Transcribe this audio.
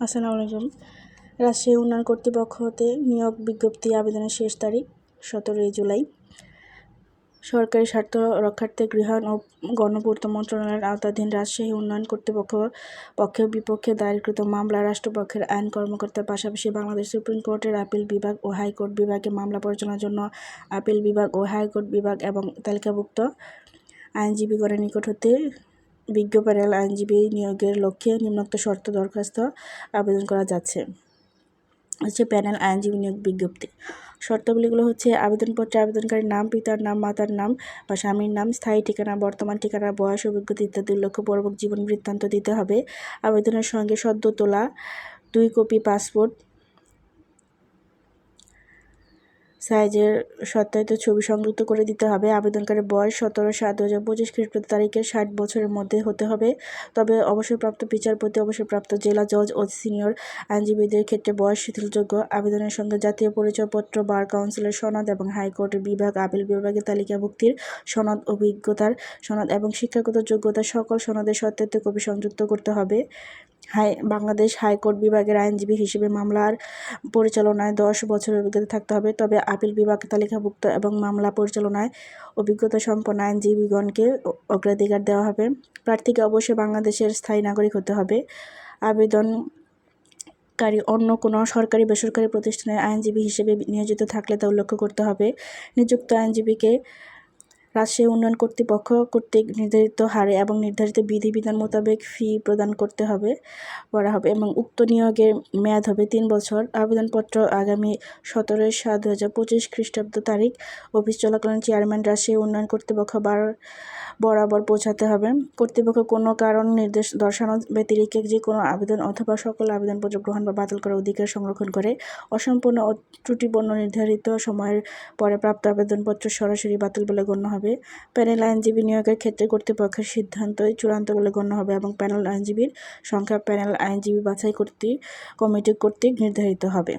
আসসালামু আলাইকুম। রাজশাহী উন্নয়ন কর্তৃপক্ষ হতে নিয়োগ বিজ্ঞপ্তি আবেদনের শেষ তারিখ 17 জুলাই। সরকারি স্বার্থ রক্ষার্থে গৃহায়ণ ও গণপূর্ত মন্ত্রণালয়ের আওতাধীন রাজশাহী উন্নয়ন কর্তৃপক্ষ পক্ষে বিপক্ষে দায়েরকৃত মামলা রাষ্ট্রপক্ষের আইন কর্মকর্তার পাশাপাশি বাংলাদেশ সুপ্রিম কোর্টের আপিল বিভাগ ও হাইকোর্ট বিভাগে মামলা পরিচালনার জন্য আপিল বিভাগ ও হাইকোর্ট বিভাগ এবং তালিকাভুক্ত আইনজীবীগণের নিকট হতে বিজ্ঞ প্যানেল আইনজীবী নিয়োগের লক্ষ্যে নিম্নোক্ত শর্ত দরখাস্ত আবেদন করা যাচ্ছে। প্যানেল আইনজীবী নিয়োগ বিজ্ঞপ্তি। শর্তগুলিগুলো হচ্ছে আবেদনপত্রে আবেদনকারীর নাম, পিতার নাম, মাতার নাম বা স্বামীর নাম, স্থায়ী ঠিকানা, বর্তমান ঠিকানা, বয়স, অভিজ্ঞতা ইত্যাদি উল্লেখপূর্বক জীবন বৃত্তান্ত দিতে হবে। আবেদনের সঙ্গে সদ্য তোলা 2 কপি পাসপোর্ট সাইজের সত্যায়িত ছবি সংযুক্ত করে দিতে হবে। আবেদনকারীর বয়স 17/7/2025 খ্রিস্টাব্দ তারিখের 60 বছরের মধ্যে হতে হবে। তবে অবসরপ্রাপ্ত বিচারপতি, অবসরপ্রাপ্ত জেলা জজ ও সিনিয়র আইনজীবীদের ক্ষেত্রে বয়স শিথিলযোগ্য। আবেদনের সঙ্গে জাতীয় পরিচয়পত্র, বার কাউন্সিলের সনদ এবং হাইকোর্টের বিভাগ, আপিল বিভাগের তালিকাভুক্তির সনদ, অভিজ্ঞতার সনদ এবং শিক্ষাগত যোগ্যতার সকল সনদের সত্যায়িত কপি সংযুক্ত করতে হবে। বাংলাদেশ হাইকোর্ট বিভাগের আইনজীবী হিসেবে মামলার পরিচালনায় 10 বছরের অভিজ্ঞতা থাকতে হবে। তবে আপিল বিভাগ তালিকাভুক্ত এবং মামলা পরিচালনায় অভিজ্ঞতা সম্পন্ন আইনজীবীগণকে অগ্রাধিকার দেওয়া হবে। প্রার্থীকে অবশ্যই বাংলাদেশের স্থায়ী নাগরিক হতে হবে। আবেদনকারী অন্য কোনো সরকারি বেসরকারি প্রতিষ্ঠানের আইনজীবী হিসেবে নিয়োজিত থাকলে তা উল্লেখ করতে হবে। নিযুক্ত আইনজীবীকে রাজশাহী উন্নয়ন কর্তৃপক্ষ কর্তৃক নির্ধারিত হারে এবং নির্ধারিত বিধিবিধান মোতাবেক ফি প্রদান করা হবে এবং উক্ত নিয়োগের মেয়াদ হবে 3 বছর। আবেদনপত্র আগামী 17/7/2025 খ্রিস্টাব্দ তারিখ অফিস চলাকালীন চেয়ারম্যান রাজশাহী উন্নয়ন কর্তৃপক্ষ বরাবর পৌঁছাতে হবে। কর্তৃপক্ষ কোনো কারণ নির্দেশ দর্শানো ব্যতিরেকে যে কোনো আবেদন অথবা সকল আবেদনপত্র গ্রহণ বা বাতিল করার অধিকার সংরক্ষণ করে। অসম্পূর্ণ ও ত্রুটিপূর্ণ নির্ধারিত সময়ের পরে প্রাপ্ত আবেদনপত্র সরাসরি বাতিল বলে গণ্য হবে। প্যানেল আইনজীবী নিয়োগের ক্ষেত্রে কর্তৃপক্ষের সিদ্ধান্তই চূড়ান্ত বলে গণ্য হবে এবং প্যানেল আইনজীবীর সংখ্যা প্যানেল আইনজীবী বাছাই কমিটি কর্তৃক নির্ধারিত হবে।